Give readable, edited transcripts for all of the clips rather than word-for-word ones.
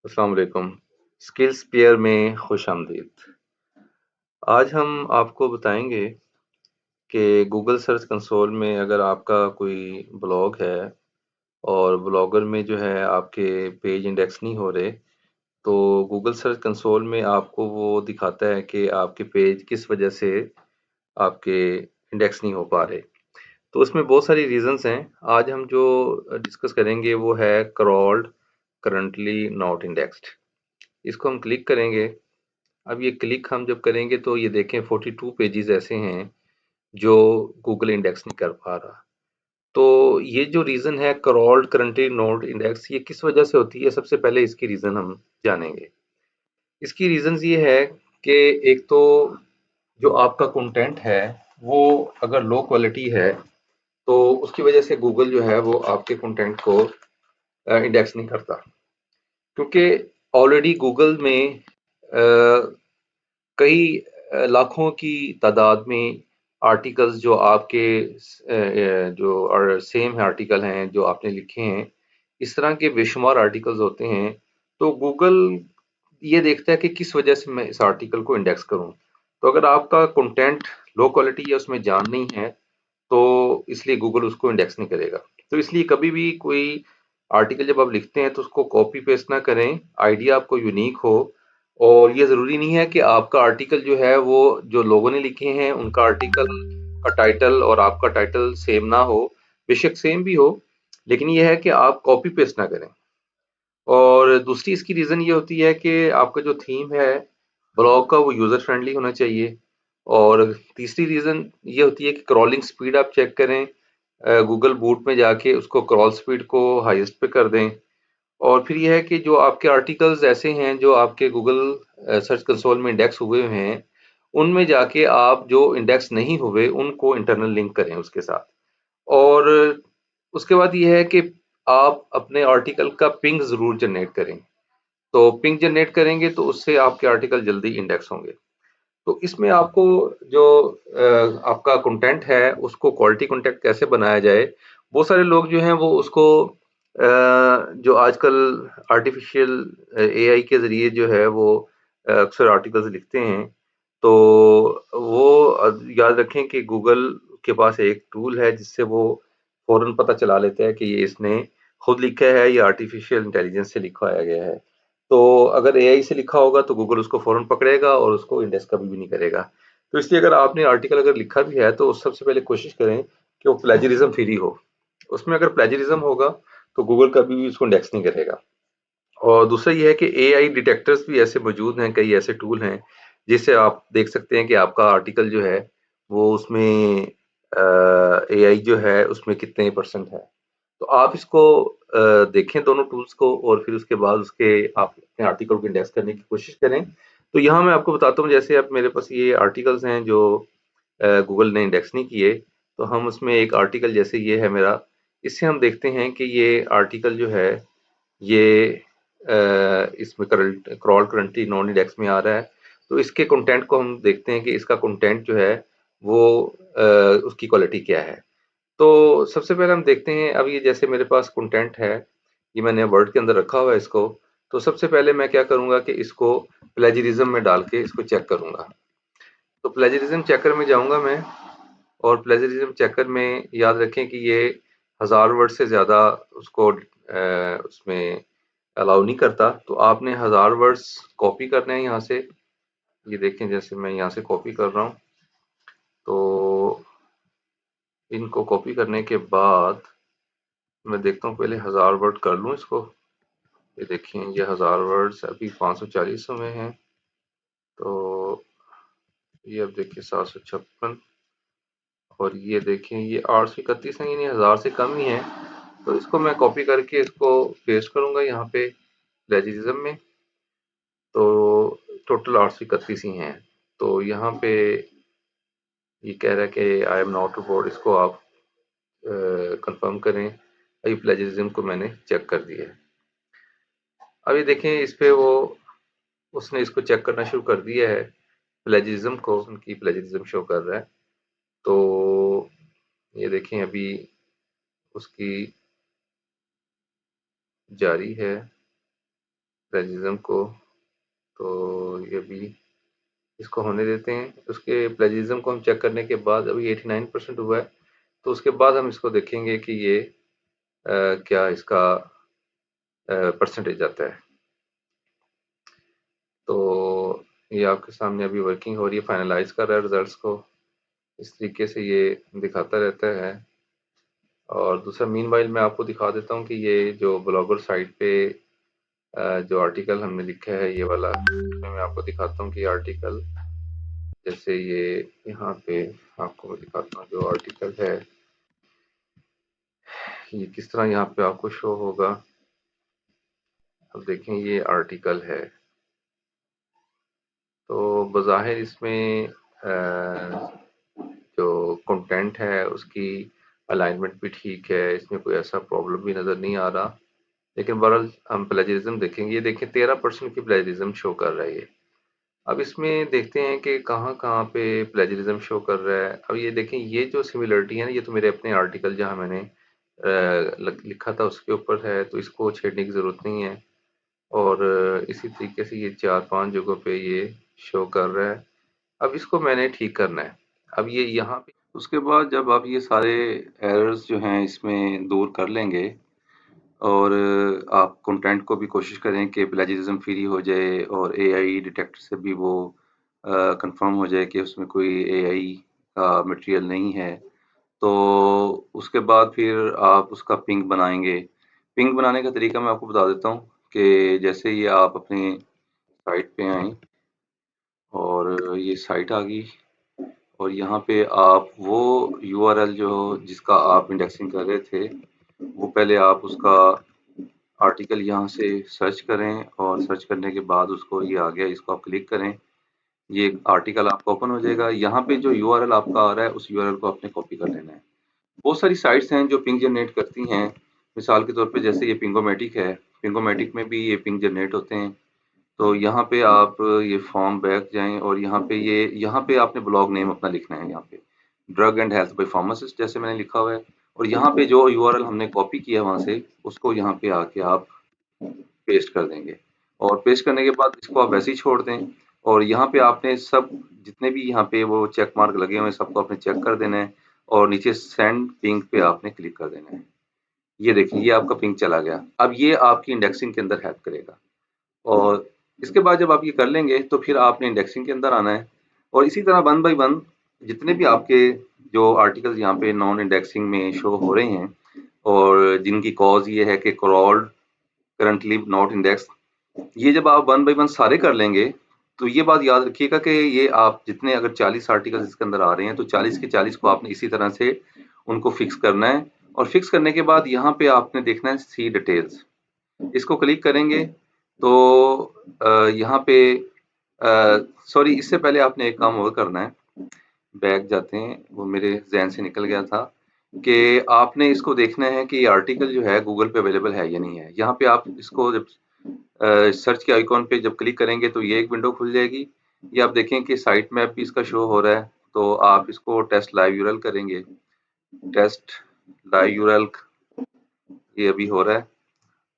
अस्सलाम वालेकुम। Skills pair में खुशामदीद। आज हम आपको बताएँगे कि गूगल सर्च कंसोल में अगर आपका कोई ब्लॉग है और ब्लॉगर में जो है आपके पेज इंडेक्स नहीं हो रहे, तो गूगल सर्च कंसोल में आपको वो दिखाता है कि आपके पेज किस वजह से आपके इंडेक्स नहीं हो पा रहे। तो उसमें बहुत सारी रीज़न्स हैं। आज हम जो डिस्कस करेंगे वो है क्रॉल्ड करंटली नॉट इंडेक्स्ड। इसको हम क्लिक करेंगे। अब ये क्लिक हम जब करेंगे तो ये देखें 42 पेजेस ऐसे हैं जो गूगल इंडेक्स नहीं कर पा रहा। तो ये जो रीज़न है क्रॉल्ड करंटली नोट इंडेक्स, ये किस वजह से होती है, सबसे पहले इसकी रीज़न हम जानेंगे। इसकी रीज़न्स ये है कि एक तो जो आपका कंटेंट है वो अगर लो क्वालिटी है तो उसकी वजह से गूगल जो है वो आपके कंटेंट को इंडेक्स नहीं करता, क्योंकि ऑलरेडी गूगल में कई लाखों की तादाद में आर्टिकल्स जो आपके जो और सेम है आर्टिकल हैं जो आपने लिखे हैं, इस तरह के बेशुमार आर्टिकल्स होते हैं। तो गूगल ये देखता है कि किस वजह से मैं इस आर्टिकल को इंडेक्स करूं। तो अगर आपका कंटेंट लो क्वालिटी है, उसमें जान नहीं है, तो इसलिए गूगल उसको इंडेक्स नहीं करेगा। तो इसलिए कभी भी कोई आर्टिकल जब आप लिखते हैं तो उसको कॉपी पेस्ट ना करें, आइडिया आपको यूनिक हो। और ये ज़रूरी नहीं है कि आपका आर्टिकल जो है वो जो लोगों ने लिखे हैं उनका आर्टिकल का टाइटल और आपका टाइटल सेम ना हो। बेशक सेम भी हो, लेकिन ये है कि आप कॉपी पेस्ट ना करें। और दूसरी इसकी रीज़न ये होती है कि आपका जो थीम है ब्लॉग का वो यूज़र फ्रेंडली होना चाहिए। और तीसरी रीज़न ये होती है कि क्रॉलिंग स्पीड आप चेक करें, गूगल बूट में जाके उसको क्रॉल स्पीड को हाईएस्ट पे कर दें। और फिर ये है कि जो आपके आर्टिकल्स ऐसे हैं जो आपके गूगल सर्च कंसोल में इंडेक्स हुए हुए हैं, उनमें जाके आप जो इंडेक्स नहीं हुए उनको इंटरनल लिंक करें उसके साथ। और उसके बाद ये है कि आप अपने आर्टिकल का पिंग ज़रूर जनरेट करें। तो पिंग जनरेट करेंगे तो उससे आपके आर्टिकल जल्दी इंडेक्स होंगे। तो इसमें आपको जो आपका कंटेंट है उसको क्वालिटी कंटेंट कैसे बनाया जाए। बहुत सारे लोग जो हैं वो उसको जो आजकल आर्टिफिशियल एआई के ज़रिए जो है वो अक्सर आर्टिकल्स लिखते हैं। तो वो याद रखें कि गूगल के पास एक टूल है जिससे वो फ़ौरन पता चला लेता है कि ये इसने खुद लिखा है या आर्टिफिशियल इंटेलिजेंस से लिखवाया गया है। तो अगर एआई से लिखा होगा तो गूगल उसको फ़ौरन पकड़ेगा और उसको इंडेक्स कभी भी नहीं करेगा। तो इसलिए अगर आपने आर्टिकल अगर लिखा भी है तो सबसे पहले कोशिश करें कि वो प्लेजरिज्म फ्री हो। उसमें अगर प्लेजरिज्म होगा तो गूगल कभी भी उसको इंडेक्स नहीं करेगा। और दूसरा ये है कि एआई डिटेक्टर्स भी ऐसे मौजूद हैं, कई ऐसे टूल हैं जिससे आप देख सकते हैं कि आपका आर्टिकल जो है वो उसमें एआई जो है उसमें कितने परसेंट है। तो आप इसको देखें दोनों टूल्स को और फिर उसके बाद उसके आप अपने आर्टिकल को इंडेक्स करने की कोशिश करें। तो यहाँ मैं आपको बताता हूँ, जैसे अब मेरे पास ये आर्टिकल्स हैं जो गूगल ने इंडेक्स नहीं किए। तो हम उसमें एक आर्टिकल जैसे ये है मेरा, इससे हम देखते हैं कि ये आर्टिकल जो है ये इसमें current crawl currently non index में आ रहा है। तो इसके कंटेंट को हम देखते हैं कि इसका कंटेंट जो है वो उसकी क्वालिटी क्या है। तो सबसे पहले हम देखते हैं, अब ये जैसे मेरे पास कंटेंट है, ये मैंने वर्ड के अंदर रखा हुआ है इसको। तो सबसे पहले मैं क्या करूँगा कि इसको प्लेजरिज्म में डाल के इसको चेक करूँगा। तो प्लेजरिज्म चेकर में जाऊँगा मैं, और प्लेजरिज्म चेकर में याद रखें कि ये 1000 वर्ड से ज़्यादा उसको उसमें अलाउ नहीं करता। तो आपने 1000 वर्ड्स कॉपी करने हैं यहाँ से। ये देखें जैसे मैं यहाँ से कॉपी कर रहा हूँ। तो इनको कॉपी करने के बाद मैं देखता हूँ, पहले 1000 वर्ड कर लूँ इसको। ये देखिए ये 1000 वर्ड्स अभी 540 में हैं। तो ये अब देखिए 756, और ये देखें ये 831 है, यानी 1000 से कम ही है। तो इसको मैं कॉपी करके इसको पेस्ट करूँगा यहाँ पे प्लेजरिज्म में। तो टोटल 831 ही हैं। तो यहाँ पे ये कह रहा है कि आई एम नॉट रोबोट, इसको आप कंफर्म करें। अभी प्लेजरिज्म को मैंने चेक कर दिया है। अभी देखें इस पे वो उसने इसको चेक करना शुरू कर दिया है, प्लेजरिज्म को, उनकी प्लेजरिज्म शो कर रहा है। तो ये देखें अभी उसकी जारी है। प्लेजिज्म को, तो ये भी इसको होने देते हैं। उसके प्लेजिज्म को हम चेक करने के बाद अभी 89% हुआ है, तो उसके बाद हम इसको देखेंगे कि ये क्या इसका परसेंटेज आता है। तो ये आपके सामने अभी वर्किंग हो रही है, फाइनलाइज कर रहा है रिजल्ट्स को, इस तरीके से ये दिखाता रहता है। और दूसरा मीनवाइल मैं आपको दिखा देता हूँ कि ये जो ब्लॉगर साइट पे जो आर्टिकल हमने लिखा है ये वाला, इसमें मैं आपको दिखाता हूँ कि आर्टिकल जैसे ये यहाँ पे आपको मैं दिखाता हूँ जो आर्टिकल है ये किस तरह यहाँ पे आपको शो होगा। अब देखें ये आर्टिकल है, तो बज़ाहिर इसमें जो कंटेंट है उसकी अलाइनमेंट भी ठीक है, इसमें कोई ऐसा प्रॉब्लम भी नज़र नहीं आ रहा। लेकिन बहरहाल हम प्लेजरिज्म देखेंगे, ये देखें 13% की प्लेजरिज्म शो कर रहा है ये। अब इसमें देखते हैं कि कहाँ कहाँ पे प्लेजरिज्म शो कर रहा है। अब ये देखें ये जो सिमिलरिटी है ना, ये तो मेरे अपने आर्टिकल जहाँ मैंने लिखा था उसके ऊपर है, तो इसको छेड़ने की ज़रूरत नहीं है। और इसी तरीके से ये 4-5 जगहों पे ये शो कर रहा है। अब इसको मैंने ठीक करना है। अब ये यहाँ पे उसके बाद जब आप ये सारे एरर्स जो हैं इसमें दूर कर लेंगे और आप कंटेंट को भी कोशिश करें कि प्लेजरिज्म फ्री हो जाए और एआई डिटेक्टर से भी वो कंफर्म हो जाए कि उसमें कोई एआई का मटेरियल नहीं है। तो उसके बाद फिर आप उसका पिंग बनाएंगे। पिंग बनाने का तरीका मैं आपको बता देता हूँ कि जैसे ये आप अपने साइट पे आएँ और ये साइट आ गई और यहाँ पे आप वो यूआरएल जो जिसका आप इंडेक्सिंग कर रहे थे, वो पहले आप उसका आर्टिकल यहाँ से सर्च करें और सर्च करने के बाद उसको ये आ गया, इसको आप क्लिक करें, ये आर्टिकल आपका ओपन हो जाएगा। यहाँ पे जो यूआरएल आपका आ रहा है उस यूआरएल को आपने कॉपी कर लेना है। बहुत सारी साइट्स हैं जो पिंग जनरेट करती हैं, मिसाल के तौर पे जैसे ये पिंगोमेटिक है, पिंगोमेटिक में भी ये पिंग जनरेट होते हैं। तो यहाँ पे आप ये फॉर्म बैक जाएं और यहाँ पे आपने ब्लॉग नेम अपना लिखना है, यहाँ पे drug and health by pharmacist जैसे मैंने लिखा हुआ है, और यहाँ पे जो यूआरएल हमने कॉपी किया वहां से उसको यहाँ पे आके आप पेस्ट कर देंगे। और पेस्ट करने के बाद इसको आप वैसे ही छोड़ दें और यहाँ पे आपने सब जितने भी यहाँ पे वो चेक मार्क लगे हुए हैं सबको आपने चेक कर देना है और नीचे सेंड पिंग पे आपने क्लिक कर देना है। ये देखिए ये आपका पिंग चला गया। अब ये आपकी इंडेक्सिंग के अंदर हेल्प करेगा। और इसके बाद जब आप ये कर लेंगे तो फिर आपने इंडेक्सिंग के अंदर आना है और इसी तरह वन बाय वन जितने भी आपके जो आर्टिकल्स यहाँ पे नॉन इंडेक्सिंग में शो हो रहे हैं और जिनकी कॉज ये है कि क्रॉल्ड करंटली नॉट इंडेक्स, ये जब आप वन बाय वन सारे कर लेंगे तो ये बात याद रखिएगा कि ये आप जितने अगर 40 आर्टिकल्स इसके अंदर आ रहे हैं तो 40 के 40 को आपने इसी तरह से उनको फिक्स करना है। और फिक्स करने के बाद यहाँ पे आपने देखना है सी डिटेल्स, इसको क्लिक करेंगे तो यहाँ पे सॉरी इससे पहले आपने एक काम और करना है, बैक जाते हैं, वो मेरे जहन से निकल गया था कि आपने इसको देखना है कि ये आर्टिकल जो है गूगल पे अवेलेबल है या नहीं है। यहाँ पे आप इसको जब सर्च के आइकॉन पे जब क्लिक करेंगे तो ये एक विंडो खुल जाएगी। ये आप देखें कि साइट मैप भी इसका शो हो रहा है, तो आप इसको टेस्ट लाइव यूआरएल करेंगे, टेस्ट लाइव यूआरएल ये अभी हो रहा है।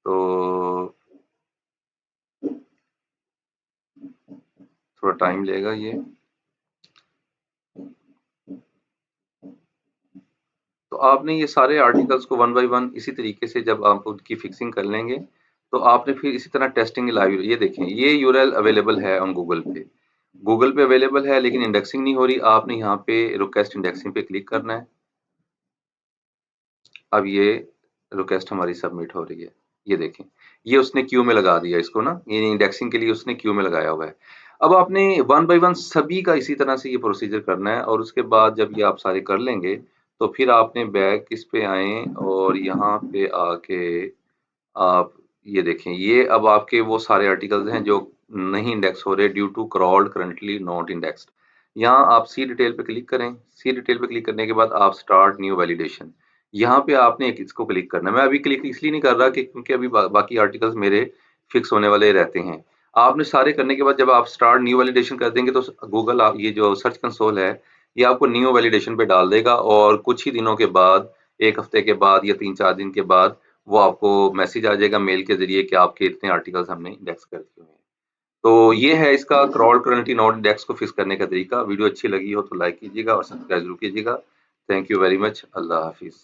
तो थोड़ा टाइम लेगा ये। तो आपने ये सारे आर्टिकल्स को वन बाय वन इसी तरीके से जब आप उनकी फिक्सिंग कर लेंगे तो आपने फिर इसी तरह टेस्टिंग लाइव, ये देखें ये यूआरएल अवेलेबल है ऑन गूगल पे अवेलेबल है लेकिन इंडेक्सिंग नहीं हो रही। आपने यहाँ पे रिक्वेस्ट इंडेक्सिंग पे क्लिक करना है। अब ये रिक्वेस्ट हमारी सबमिट हो रही है, ये देखें ये उसने क्यू में लगा दिया इसको ना, ये इंडेक्सिंग के लिए उसने क्यू में लगाया हुआ है। अब आपने वन बाय वन सभी का इसी तरह से ये प्रोसीजर करना है और उसके बाद जब ये आप सारे कर लेंगे तो फिर आपने बैक इस पे आए और यहाँ पे आके आप ये देखें ये अब आपके वो सारे आर्टिकल्स हैं जो नहीं इंडेक्स हो रहे due to crawled currently not indexed. यहाँ आप सी डिटेल पे क्लिक करें, सी डिटेल पे क्लिक करने के बाद आप स्टार्ट न्यू वैलिडेशन, यहाँ पे आपने एक इसको क्लिक करना है। मैं अभी क्लिक इसलिए नहीं कर रहा कि क्योंकि अभी बाकी आर्टिकल्स मेरे फिक्स होने वाले रहते हैं। आपने सारे करने के बाद जब आप स्टार्ट न्यू वैलिडेशन कर देंगे तो गूगल आप ये जो सर्च कंसोल है ये आपको न्यू वैलिडेशन पे डाल देगा और कुछ ही दिनों के बाद, एक हफ्ते के बाद या 3-4 दिन के बाद वो आपको मैसेज आ जाएगा मेल के ज़रिए कि आपके इतने आर्टिकल्स हमने इंडेक्स कर दिए हुए हैं। तो ये है इसका क्रॉड करंटली नोट इंडेक्स को फिक्स करने का तरीका। वीडियो अच्छी लगी हो तो लाइक कीजिएगा और सब्सक्राइब ज़रूर कीजिएगा। Thank you very much. अल्लाह हाफ़िज़।